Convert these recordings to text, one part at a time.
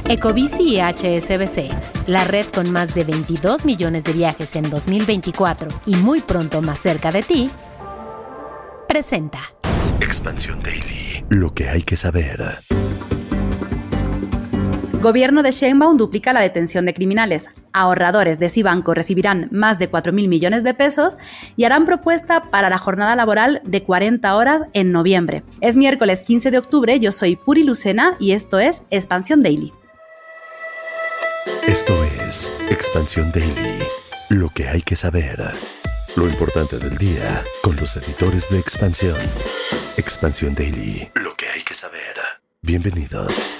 Ecobici y HSBC, la red con más de 22 millones de viajes en 2024 y muy pronto más cerca de ti, presenta Expansión Daily, lo que hay que saber. Gobierno de Sheinbaum duplica la detención de criminales. Ahorradores de Sibanco recibirán más de 4.000 millones de pesos y harán propuesta para la jornada laboral de 40 horas en noviembre. Es miércoles 15 de octubre, yo soy Puri Lucena y esto es Expansión Daily. Esto es Expansión Daily, lo que hay que saber. Lo importante del día con los editores de Expansión. Expansión Daily, lo que hay que saber. Bienvenidos.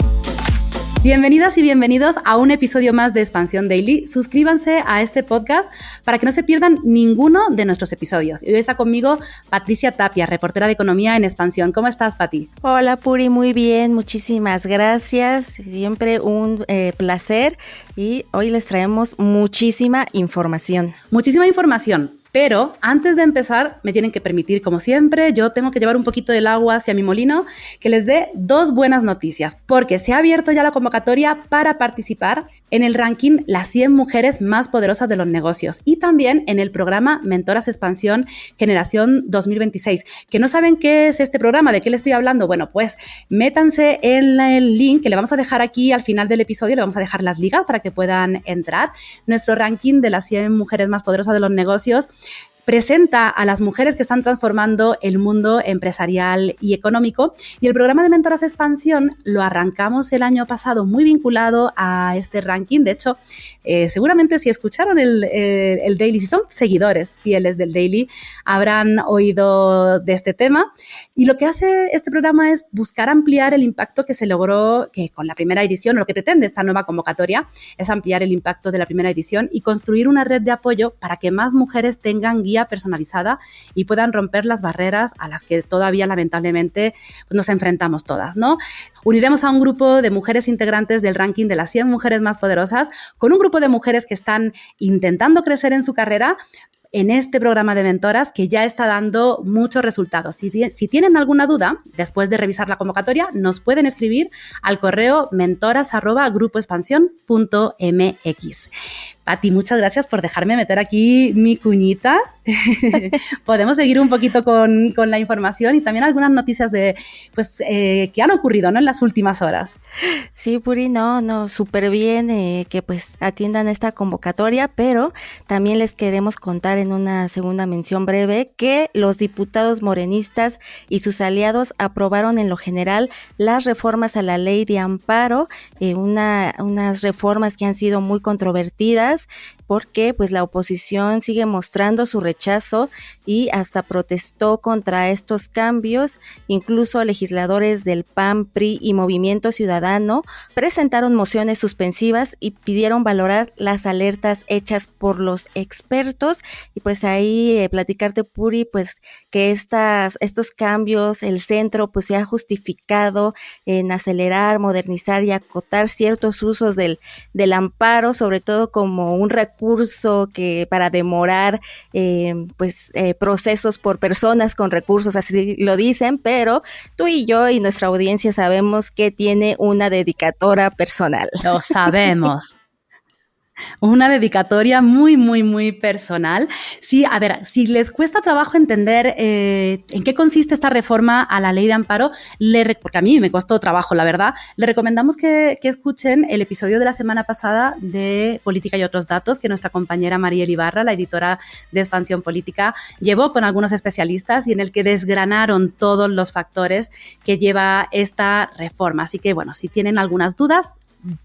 Bienvenidas y bienvenidos a un episodio más de Expansión Daily. Suscríbanse a este podcast para que no se pierdan ninguno de nuestros episodios. Y hoy está conmigo Patricia Tapia, reportera de Economía en Expansión. ¿Cómo estás, Pati? Hola, Puri, muy bien, muchísimas gracias. Siempre un placer y hoy les traemos muchísima información. Muchísima información. Pero antes de empezar, me tienen que permitir, como siempre, yo tengo que llevar un poquito del agua hacia mi molino, que les dé dos buenas noticias, porque se ha abierto ya la convocatoria para participar en el ranking Las 100 mujeres más poderosas de los negocios y también en el programa Mentoras Expansión Generación 2026. ¿Que no saben qué es este programa? ¿De qué les estoy hablando? Bueno, pues métanse en el link que le vamos a dejar aquí al final del episodio, le vamos a dejar las ligas para que puedan entrar. Nuestro ranking de las 100 mujeres más poderosas de los negocios presenta a las mujeres que están transformando el mundo empresarial y económico, y el programa de Mentoras Expansión lo arrancamos el año pasado muy vinculado a este ranking. De hecho, seguramente si escucharon el Daily, si son seguidores fieles del Daily, habrán oído de este tema, y lo que hace este programa es buscar ampliar el impacto que se logró que con la primera edición, o lo que pretende esta nueva convocatoria es ampliar el impacto de la primera edición y construir una red de apoyo para que más mujeres tengan guía personalizada y puedan romper las barreras a las que todavía lamentablemente nos enfrentamos todas, ¿no? Uniremos a un grupo de mujeres integrantes del ranking de las 100 mujeres más poderosas con un grupo de mujeres que están intentando crecer en su carrera en este programa de mentoras que ya está dando muchos resultados. Si tienen alguna duda, después de revisar la convocatoria, nos pueden escribir al correo mentoras@grupoexpansión.mx. Pati, muchas gracias por dejarme meter aquí mi cuñita. Podemos seguir un poquito con la información y también algunas noticias que han ocurrido, ¿no?, en las últimas horas. Sí, Puri, no, súper bien que pues atiendan esta convocatoria, pero también les queremos contar en una segunda mención breve que los diputados morenistas y sus aliados aprobaron en lo general las reformas a la ley de amparo, unas reformas que han sido muy controvertidas porque pues la oposición sigue mostrando su rechazo y hasta protestó contra estos cambios. Incluso legisladores del PAN, PRI y Movimiento Ciudadano presentaron mociones suspensivas y pidieron valorar las alertas hechas por los expertos. Y pues ahí platicarte, Puri, pues que estos cambios, el centro pues se ha justificado en acelerar, modernizar y acotar ciertos usos del amparo, sobre todo como un recurso que para demorar procesos por personas con recursos, así lo dicen, pero tú y yo y nuestra audiencia sabemos que tiene una dedicatoria personal. Lo sabemos. Una dedicatoria muy, muy, muy personal. Sí, a ver, si les cuesta trabajo entender en qué consiste esta reforma a la ley de amparo, porque a mí me costó trabajo, la verdad, le recomendamos que escuchen el episodio de la semana pasada de Política y otros datos que nuestra compañera Mariel Ibarra, la editora de Expansión Política, llevó con algunos especialistas y en el que desgranaron todos los factores que lleva esta reforma. Así que, bueno, si tienen algunas dudas,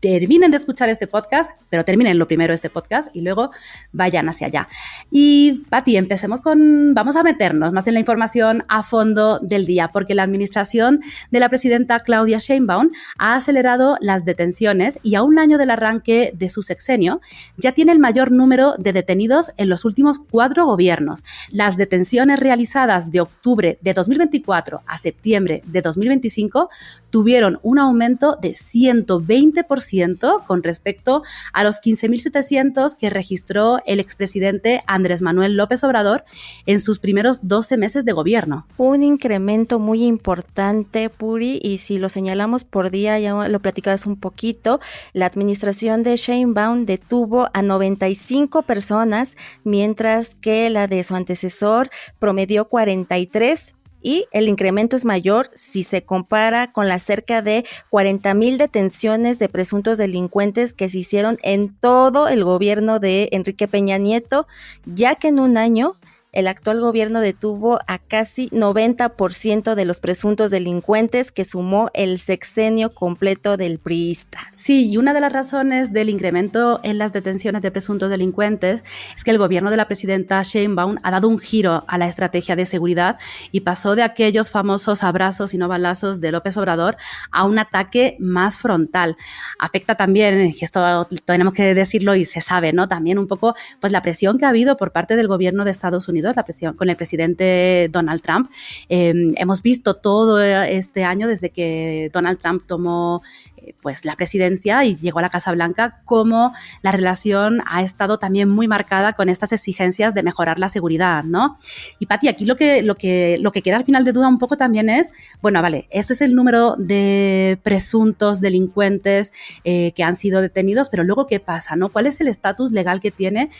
terminen de escuchar este podcast, pero terminen lo primero este podcast y luego vayan hacia allá. Y, Pati, vamos a meternos más en la información a fondo del día, porque la administración de la presidenta Claudia Sheinbaum ha acelerado las detenciones y a un año del arranque de su sexenio ya tiene el mayor número de detenidos en los últimos 4 gobiernos. Las detenciones realizadas de octubre de 2024 a septiembre de 2025 tuvieron un aumento de 120% con respecto a los 15.700 que registró el expresidente Andrés Manuel López Obrador en sus primeros 12 meses de gobierno. Un incremento muy importante, Puri, y si lo señalamos por día, ya lo platicabas un poquito, la administración de Sheinbaum detuvo a 95 personas, mientras que la de su antecesor promedió 43, y el incremento es mayor si se compara con las cerca de 40,000 detenciones de presuntos delincuentes que se hicieron en todo el gobierno de Enrique Peña Nieto, ya que en un año el actual gobierno detuvo a casi 90% de los presuntos delincuentes que sumó el sexenio completo del priista. Sí, y una de las razones del incremento en las detenciones de presuntos delincuentes es que el gobierno de la presidenta Sheinbaum ha dado un giro a la estrategia de seguridad y pasó de aquellos famosos abrazos y no balazos de López Obrador a un ataque más frontal. Afecta también, y esto tenemos que decirlo y se sabe, ¿no? También un poco pues la presión que ha habido por parte del gobierno de Estados Unidos, la presión con el presidente Donald Trump. Hemos visto todo este año desde que Donald Trump tomó pues la presidencia y llegó a la Casa Blanca, cómo la relación ha estado también muy marcada con estas exigencias de mejorar la seguridad, ¿no? Y Pati, aquí lo que queda al final de duda un poco también es, bueno, vale, este es el número de presuntos delincuentes que han sido detenidos, pero luego ¿qué pasa, no? ¿Cuál es el estatus legal que tienen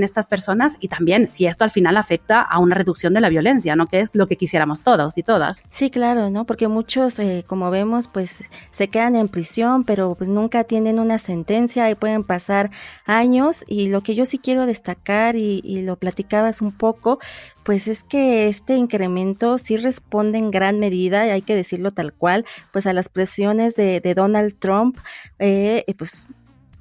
estas personas? Y también si esto al final afecta a una reducción de la violencia, ¿no? Que es lo que quisiéramos todos y todas. Sí, claro, ¿no? Porque muchos, como vemos, pues se quedan en prisión, pero pues nunca tienen una sentencia y pueden pasar años. Y lo que yo sí quiero destacar, y lo platicabas un poco, pues es que este incremento sí responde en gran medida, y hay que decirlo tal cual, pues a las presiones de Donald Trump, pues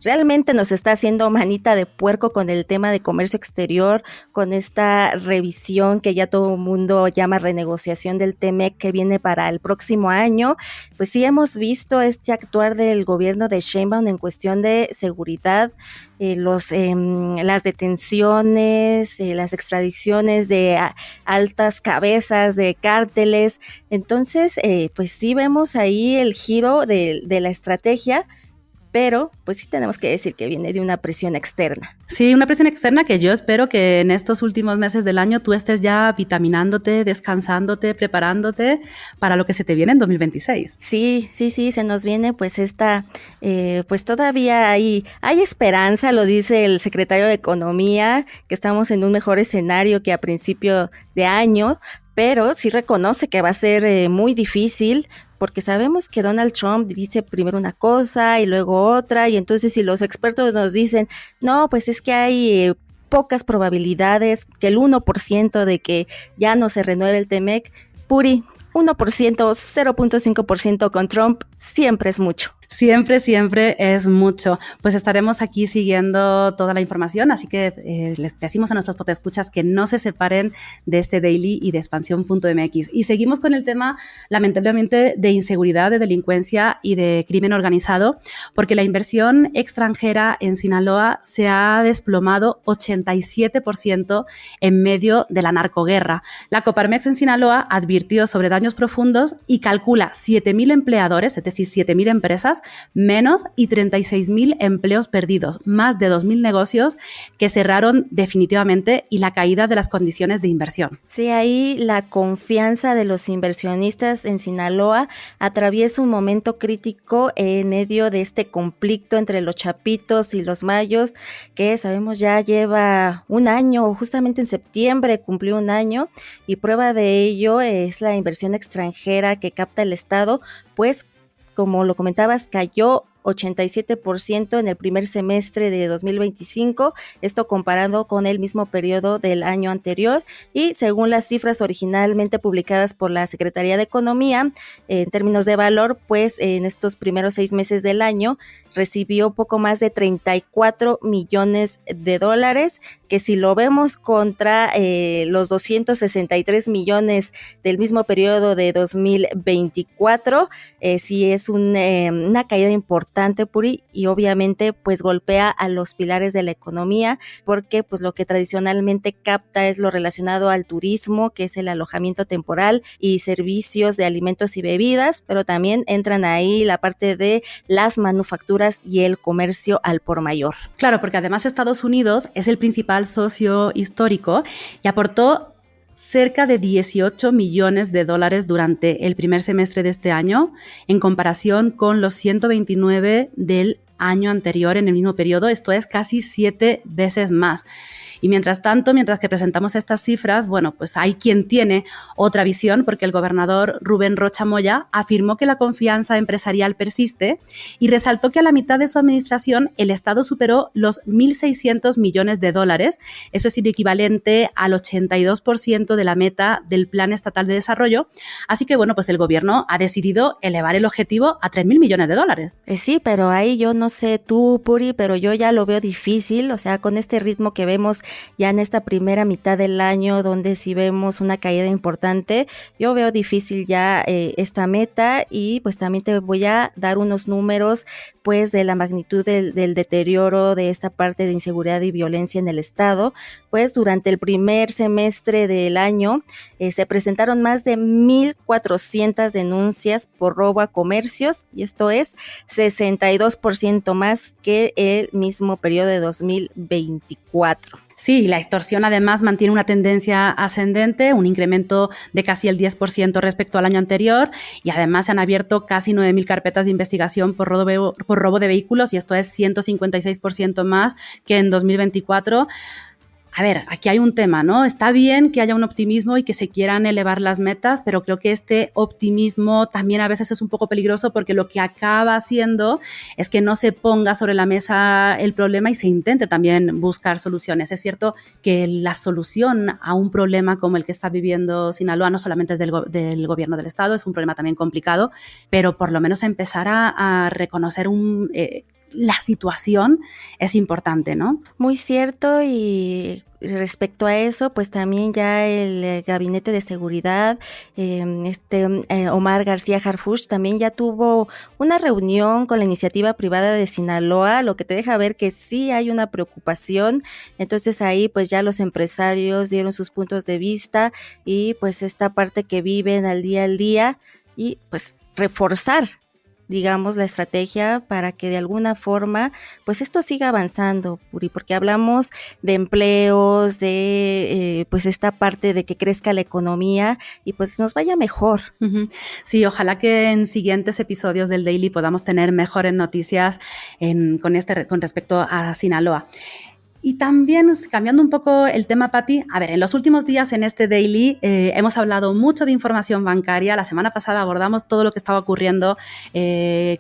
realmente nos está haciendo manita de puerco con el tema de comercio exterior, con esta revisión que ya todo el mundo llama renegociación del TMEC que viene para el próximo año. Pues sí hemos visto este actuar del gobierno de Sheinbaum en cuestión de seguridad, las detenciones, las extradiciones de altas cabezas de cárteles. Entonces, pues sí vemos ahí el giro de la estrategia, pero pues sí tenemos que decir que viene de una presión externa. Sí, una presión externa que yo espero que en estos últimos meses del año tú estés ya vitaminándote, descansándote, preparándote para lo que se te viene en 2026. Sí, se nos viene pues pues todavía hay esperanza, lo dice el secretario de Economía, que estamos en un mejor escenario que a principio de año, pero sí reconoce que va a ser muy difícil, porque sabemos que Donald Trump dice primero una cosa y luego otra, y entonces si los expertos nos dicen, no, pues es que hay pocas probabilidades, que el 1% de que ya no se renueve el TMEC, Puri, 1%, 0.5% con Trump siempre es mucho. Siempre es mucho. Pues estaremos aquí siguiendo toda la información, así que les decimos a nuestros podescuchas que no se separen de este daily y de expansión.mx. Y seguimos con el tema, lamentablemente, de inseguridad, de delincuencia y de crimen organizado, porque la inversión extranjera en Sinaloa se ha desplomado 87% en medio de la narcoguerra. La Coparmex en Sinaloa advirtió sobre daños profundos y calcula 7,000 empleadores, es decir, 7,000 empresas menos y 36,000 empleos perdidos, más de 2,000 negocios que cerraron definitivamente y la caída de las condiciones de inversión. Sí, ahí la confianza de los inversionistas en Sinaloa atraviesa un momento crítico en medio de este conflicto entre los chapitos y los mayos, que sabemos ya lleva un año, justamente en septiembre cumplió un año, y prueba de ello es la inversión extranjera que capta el Estado, pues como lo comentabas, cayó 87% en el primer semestre de 2025, esto comparado con el mismo periodo del año anterior, y según las cifras originalmente publicadas por la Secretaría de Economía, en términos de valor, pues en estos primeros 6 meses del año recibió poco más de 34 millones de dólares, que si lo vemos contra los 263 millones del mismo periodo de 2024, sí es una caída importante importante, Puri, y obviamente pues golpea a los pilares de la economía, porque pues lo que tradicionalmente capta es lo relacionado al turismo, que es el alojamiento temporal y servicios de alimentos y bebidas, pero también entran ahí la parte de las manufacturas y el comercio al por mayor. Claro, porque además Estados Unidos es el principal socio histórico y aportó cerca de 18 millones de dólares durante el primer semestre de este año, en comparación con los 129 del año anterior en el mismo periodo. Esto es casi 7 veces más. Y mientras tanto, mientras que presentamos estas cifras, bueno, pues hay quien tiene otra visión, porque el gobernador Rubén Rocha Moya afirmó que la confianza empresarial persiste y resaltó que a la mitad de su administración el Estado superó los 1.600 millones de dólares. Eso es equivalente al 82% de la meta del Plan Estatal de Desarrollo. Así que, bueno, pues el gobierno ha decidido elevar el objetivo a 3.000 millones de dólares. Sí, pero ahí yo no sé tú, Puri, pero yo ya lo veo difícil, o sea, con este ritmo que vemos ya en esta primera mitad del año, donde sí vemos una caída importante, yo veo difícil ya esta meta. Y pues también te voy a dar unos números pues de la magnitud del deterioro de esta parte de inseguridad y violencia en el estado. Pues durante el primer semestre del año se presentaron más de 1,400 denuncias por robo a comercios, y esto es 62% más que el mismo periodo de 2024. Sí, la extorsión además mantiene una tendencia ascendente, un incremento de casi el 10% respecto al año anterior, y además se han abierto casi 9.000 carpetas de investigación por robo de vehículos, y esto es 156% más que en 2024. A ver, aquí hay un tema, ¿no? Está bien que haya un optimismo y que se quieran elevar las metas, pero creo que este optimismo también a veces es un poco peligroso, porque lo que acaba haciendo es que no se ponga sobre la mesa el problema y se intente también buscar soluciones. Es cierto que la solución a un problema como el que está viviendo Sinaloa no solamente es del gobierno del estado, es un problema también complicado, pero por lo menos empezar a reconocer la situación es importante, ¿no? Muy cierto. Y respecto a eso, pues también ya el Gabinete de Seguridad, Omar García Harfuch, también ya tuvo una reunión con la iniciativa privada de Sinaloa, lo que te deja ver que sí hay una preocupación. Entonces ahí pues ya los empresarios dieron sus puntos de vista, y pues esta parte que viven al día, y pues reforzar, digamos, la estrategia para que de alguna forma pues esto siga avanzando, Puri, porque hablamos de empleos, de pues esta parte de que crezca la economía y pues nos vaya mejor. Uh-huh. Sí, ojalá que en siguientes episodios del Daily podamos tener mejores noticias con respecto a Sinaloa. Y también, cambiando un poco el tema, Pati, a ver, en los últimos días en este Daily hemos hablado mucho de información bancaria. La semana pasada abordamos todo lo que estaba ocurriendo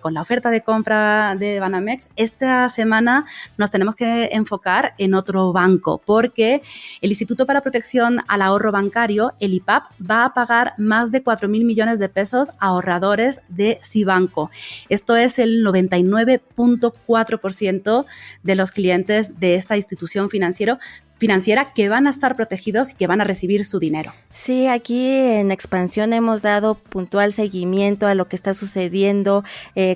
con la oferta de compra de Banamex. Esta semana nos tenemos que enfocar en otro banco, porque el Instituto para Protección al Ahorro Bancario, el IPAB, va a pagar más de 4.000 millones de pesos a ahorradores de Sibanco. Esto es el 99.4% de los clientes de esta institución financiera que van a estar protegidos y que van a recibir su dinero. Sí, aquí en Expansión hemos dado puntual seguimiento a lo que está sucediendo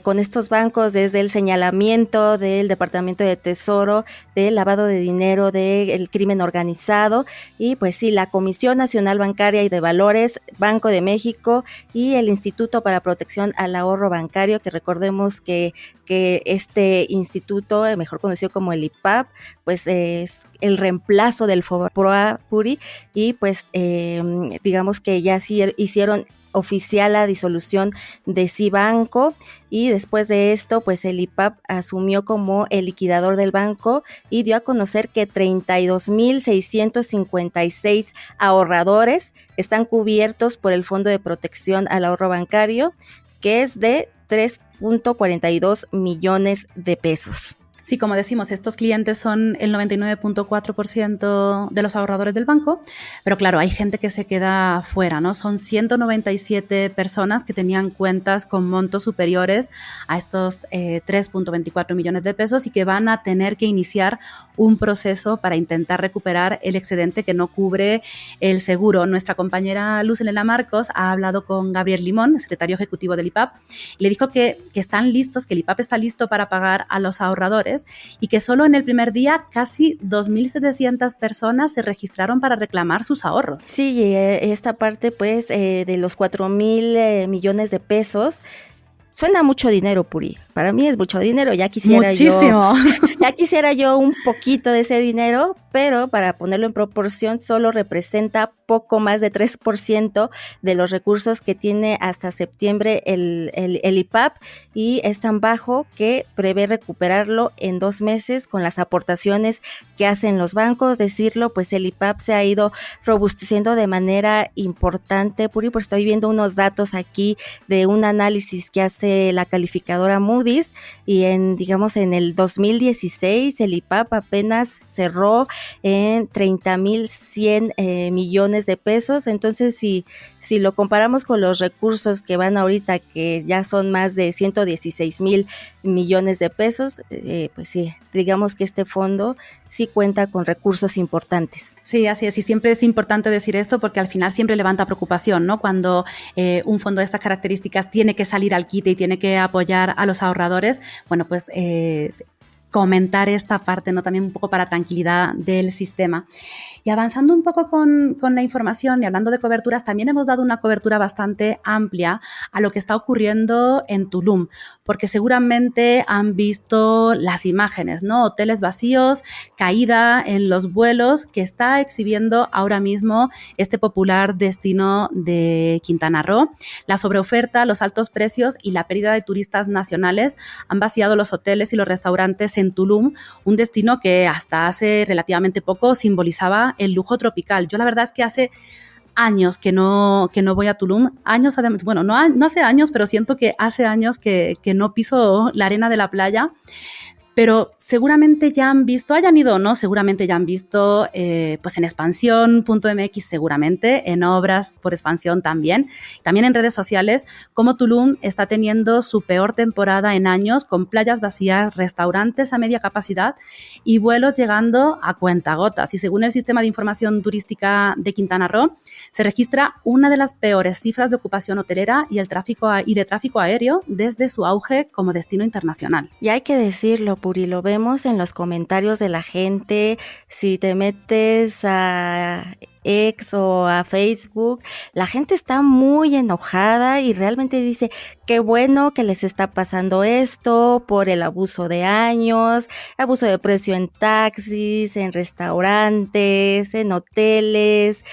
con estos bancos, desde el señalamiento del Departamento de Tesoro, del lavado de dinero, del crimen organizado, y pues sí, la Comisión Nacional Bancaria y de Valores, Banco de México y el Instituto para Protección al Ahorro Bancario, que recordemos que este instituto, mejor conocido como el IPAB, pues es el reemplazo del FOBAPROA, Puri, y pues digamos que ya sí hicieron oficial la disolución de Sibanco, y después de esto pues el IPAB asumió como el liquidador del banco y dio a conocer que 32,656 ahorradores están cubiertos por el Fondo de Protección al Ahorro Bancario, que es de 3.42 millones de pesos. Sí, como decimos, estos clientes son el 99.4% de los ahorradores del banco, pero claro, hay gente que se queda fuera, ¿no? Son 197 personas que tenían cuentas con montos superiores a estos 3.24 millones de pesos y que van a tener que iniciar un proceso para intentar recuperar el excedente que no cubre el seguro. Nuestra compañera Luz Elena Marcos ha hablado con Gabriel Limón, secretario ejecutivo del IPAP, y le dijo que están listos, que el IPAP está listo para pagar a los ahorradores y que solo en el primer día casi 2.700 personas se registraron para reclamar sus ahorros. Sí, esta parte pues de los 4,000 millones de pesos suena mucho dinero, Puri. Para mí es mucho dinero, ya quisiera Muchísimo. ya quisiera yo un poquito de ese dinero, pero para ponerlo en proporción solo representa poco más de 3% de los recursos que tiene hasta septiembre el IPAP, y es tan bajo que prevé recuperarlo en 2 meses con las aportaciones que hacen los bancos. Decirlo, pues el IPAP se ha ido robusteciendo de manera importante, Puri, pues estoy viendo unos datos aquí de un análisis que hace la calificadora Moody's, y en el 2016 el IPAP apenas cerró en 30,100 millones de pesos. Entonces, si lo comparamos con los recursos que van ahorita, que ya son más de 116,000 millones de pesos, pues sí, digamos que este fondo sí cuenta con recursos importantes. Sí, así es, y siempre es importante decir esto porque al final siempre levanta preocupación, ¿no? Cuando un fondo de estas características tiene que salir al quite y tiene que apoyar a los ahorradores, bueno, pues comentar esta parte, ¿no? También un poco para tranquilidad del sistema. Y avanzando un poco con la información y hablando de coberturas, también hemos dado una cobertura bastante amplia a lo que está ocurriendo en Tulum, porque seguramente han visto las imágenes, ¿no? Hoteles vacíos, caída en los vuelos que está exhibiendo ahora mismo este popular destino de Quintana Roo. La sobreoferta, los altos precios y la pérdida de turistas nacionales han vaciado los hoteles y los restaurantes en Tulum, un destino que hasta hace relativamente poco simbolizaba el lujo tropical. Yo la verdad es que hace años que no voy a Tulum, años además, bueno, no hace años, pero siento que hace años que no piso la arena de la playa. Pero seguramente ya han visto, hayan ido o no, seguramente ya han visto pues en expansión.mx seguramente, en obras por expansión también en redes sociales, cómo Tulum está teniendo su peor temporada en años, con playas vacías, restaurantes a media capacidad y vuelos llegando a cuentagotas. Y según el Sistema de Información Turística de Quintana Roo, se registra una de las peores cifras de ocupación hotelera y de tráfico aéreo desde su auge como destino internacional. Y hay que decirlo, Puri, lo vemos en los comentarios de la gente. Si te metes a X o a Facebook, la gente está muy enojada y realmente dice qué bueno que les está pasando esto por el abuso de años, abuso de precio en taxis, en restaurantes, en hoteles.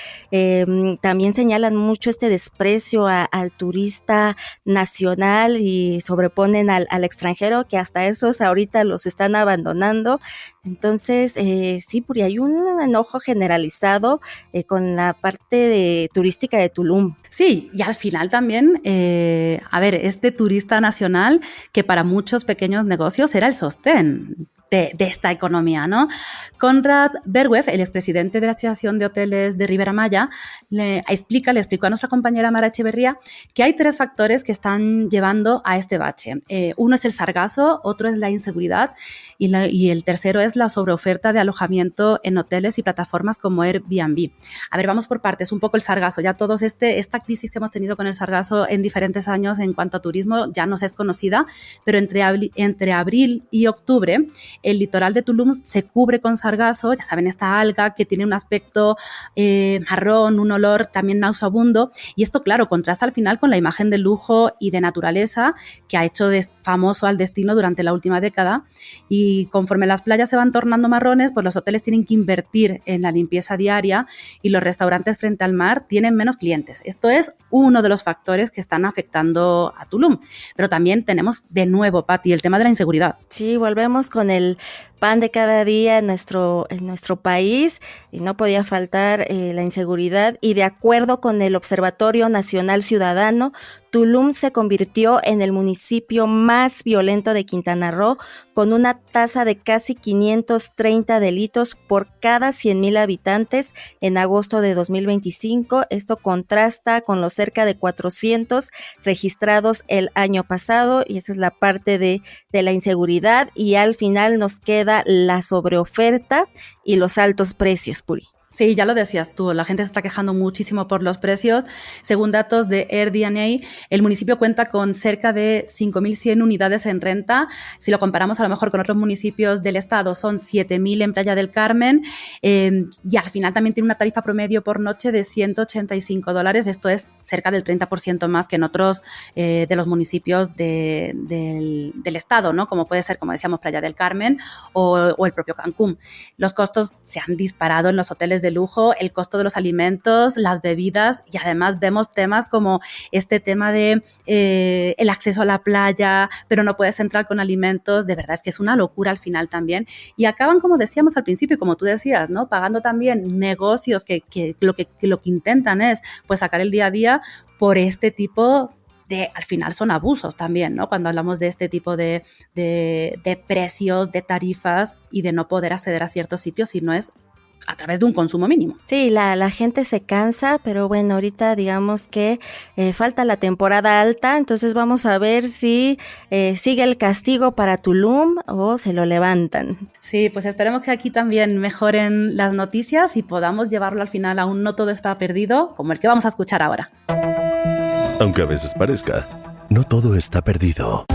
También señalan mucho este desprecio al turista nacional y sobreponen al extranjero, que hasta esos ahorita los están abandonando. Entonces, sí, Puri, hay un enojo generalizado con la parte turística de Tulum. Sí, y al final también, este turista nacional que para muchos pequeños negocios era el sostén de esta economía, ¿no? Conrad Bergwef, el expresidente de la Asociación de Hoteles de Ribera Maya, le explicó a nuestra compañera Mara Echeverría que hay 3 factores que están llevando a este bache. Uno es el sargazo, otro es la inseguridad y el tercero es la sobreoferta de alojamiento en hoteles y plataformas como Airbnb. A ver, vamos por partes, un poco el sargazo. Ya todos esta crisis que hemos tenido con el sargazo en diferentes años en cuanto a turismo ya nos es conocida, pero entre abril y octubre el litoral de Tulum se cubre con sargazo, ya saben, esta alga que tiene un aspecto marrón, un olor también nauseabundo, y esto, claro, contrasta al final con la imagen de lujo y de naturaleza que ha hecho famoso al destino durante la última década, y conforme las playas se van tornando marrones, pues los hoteles tienen que invertir en la limpieza diaria y los restaurantes frente al mar tienen menos clientes. Esto es uno de los factores que están afectando a Tulum, pero también tenemos de nuevo, Pati, el tema de la inseguridad. Sí, volvemos con el pan de cada día en nuestro país, y no podía faltar la inseguridad. Y de acuerdo con el Observatorio Nacional Ciudadano, Tulum se convirtió en el municipio más violento de Quintana Roo, con una tasa de casi 530 delitos por cada 100,000 habitantes en agosto de 2025. Esto contrasta con los cerca de 400 registrados el año pasado, y esa es la parte de la inseguridad. Y al final nos queda la sobreoferta y los altos precios, Puri. Sí, ya lo decías tú, la gente se está quejando muchísimo por los precios. Según datos de AirDNA, el municipio cuenta con cerca de 5.100 unidades en renta. Si lo comparamos a lo mejor con otros municipios del estado, son 7.000 en Playa del Carmen, y al final también tiene una tarifa promedio por noche de $185. Esto es cerca del 30% más que en otros de los municipios del estado, ¿no? Como puede ser, como decíamos, Playa del Carmen o el propio Cancún. Los costos se han disparado en los hoteles de lujo, el costo de los alimentos, las bebidas, y además vemos temas como este tema de el acceso a la playa, pero no puedes entrar con alimentos. De verdad es que es una locura al final también, y acaban, como decíamos al principio, como tú decías, ¿no? Pagando también negocios que lo que intentan es pues sacar el día a día por este tipo de, al final son abusos también, ¿no? Cuando hablamos de este tipo de precios, de tarifas y de no poder acceder a ciertos sitios si no es a través de un consumo mínimo. Sí, la gente se cansa, pero bueno, ahorita digamos que falta la temporada alta, entonces vamos a ver si sigue el castigo para Tulum o se lo levantan. Sí, pues esperemos que aquí también mejoren las noticias y podamos llevarlo al final a un no todo está perdido, como el que vamos a escuchar ahora. Aunque a veces parezca, no todo está perdido.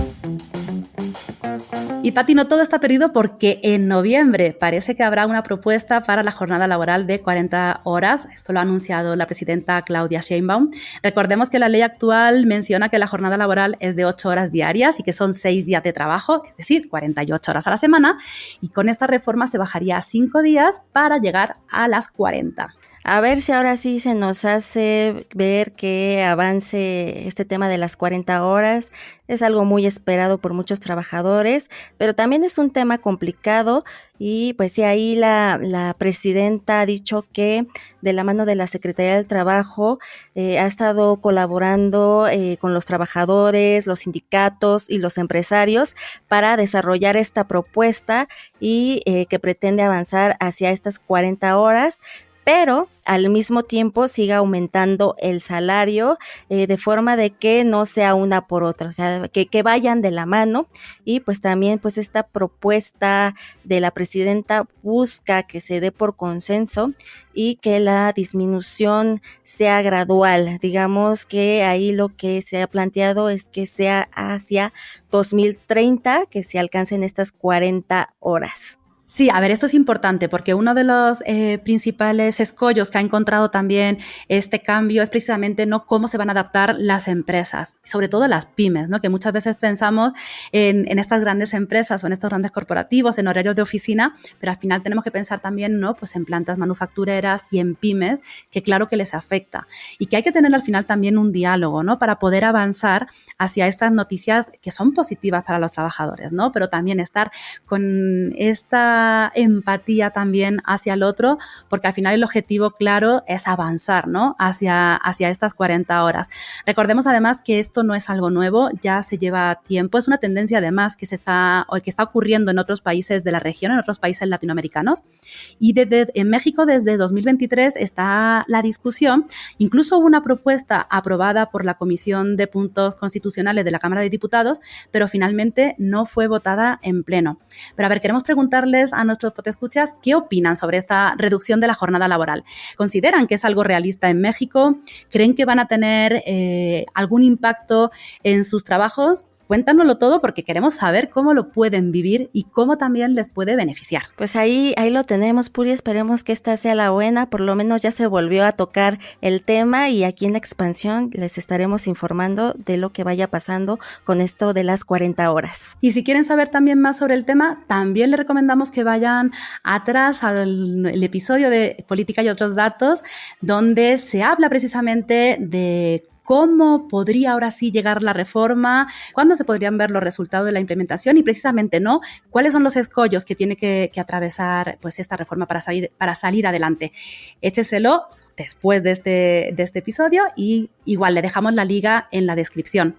Y Pati, no todo está perdido porque en noviembre parece que habrá una propuesta para la jornada laboral de 40 horas. Esto lo ha anunciado la presidenta Claudia Sheinbaum. Recordemos que la ley actual menciona que la jornada laboral es de 8 horas diarias y que son 6 días de trabajo, es decir, 48 horas a la semana. Y con esta reforma se bajaría a 5 días para llegar a las 40. A ver si ahora sí se nos hace ver que avance este tema de las 40 horas. Es algo muy esperado por muchos trabajadores, pero también es un tema complicado y pues sí, ahí la presidenta ha dicho que de la mano de la Secretaría del Trabajo ha estado colaborando con los trabajadores, los sindicatos y los empresarios para desarrollar esta propuesta y que pretende avanzar hacia estas 40 horas. Pero al mismo tiempo siga aumentando el salario de forma de que no sea una por otra, o sea, que vayan de la mano. Y pues también pues esta propuesta de la presidenta busca que se dé por consenso y que la disminución sea gradual. Digamos que ahí lo que se ha planteado es que sea hacia 2030 que se alcancen estas 40 horas. Sí, a ver, esto es importante porque uno de los principales escollos que ha encontrado también este cambio es precisamente no cómo se van a adaptar las empresas, sobre todo las pymes, ¿no? Que muchas veces pensamos en estas grandes empresas o en estos grandes corporativos, en horarios de oficina, pero al final tenemos que pensar también, ¿no? Pues en plantas manufactureras y en pymes, que claro que les afecta y que hay que tener al final también un diálogo, ¿no? Para poder avanzar hacia estas noticias que son positivas para los trabajadores, ¿no? Pero también estar con esta empatía también hacia el otro, porque al final el objetivo claro es avanzar, ¿no? hacia estas 40 horas. Recordemos además que esto no es algo nuevo, ya se lleva tiempo, es una tendencia además que está ocurriendo en otros países de la región, en otros países latinoamericanos, y en México desde 2023 está la discusión. Incluso hubo una propuesta aprobada por la Comisión de Puntos Constitucionales de la Cámara de Diputados, pero finalmente no fue votada en pleno. Pero a ver, queremos preguntarles a nuestros podescuchas qué opinan sobre esta reducción de la jornada laboral. ¿Consideran que es algo realista en México? ¿Creen que van a tener algún impacto en sus trabajos? Cuéntanoslo todo porque queremos saber cómo lo pueden vivir y cómo también les puede beneficiar. Pues ahí lo tenemos, Puri, esperemos que esta sea la buena, por lo menos ya se volvió a tocar el tema y aquí en la expansión les estaremos informando de lo que vaya pasando con esto de las 40 horas. Y si quieren saber también más sobre el tema, también les recomendamos que vayan atrás al episodio de Política y otros datos, donde se habla precisamente de cómo podría ahora sí llegar la reforma, cuándo se podrían ver los resultados de la implementación y precisamente no cuáles son los escollos que tiene que atravesar pues esta reforma para salir adelante. Écheselo después de este episodio y igual le dejamos la liga en la descripción.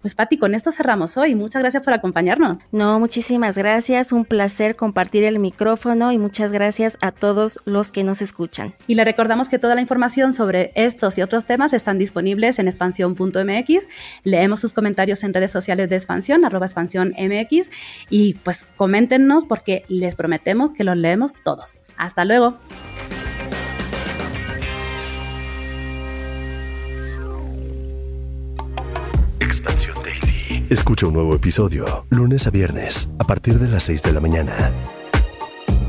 Pues Pati, con esto cerramos hoy. Muchas gracias por acompañarnos. No, muchísimas gracias. Un placer compartir el micrófono y muchas gracias a todos los que nos escuchan. Y le recordamos que toda la información sobre estos y otros temas están disponibles en expansión.mx. Leemos sus comentarios en redes sociales de Expansión, @expansiónmx, y pues coméntenos porque les prometemos que los leemos todos. Hasta luego. Expansión Daily. Escucha un nuevo episodio lunes a viernes a partir de las 6 de la mañana.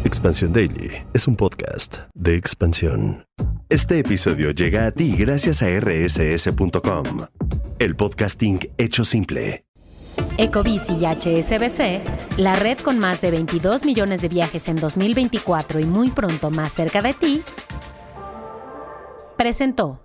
Expansión Daily es un podcast de Expansión. Este episodio llega a ti gracias a rss.com, el podcasting hecho simple. Ecobici y HSBC, la red con más de 22 millones de viajes en 2024 y muy pronto más cerca de ti, presentó.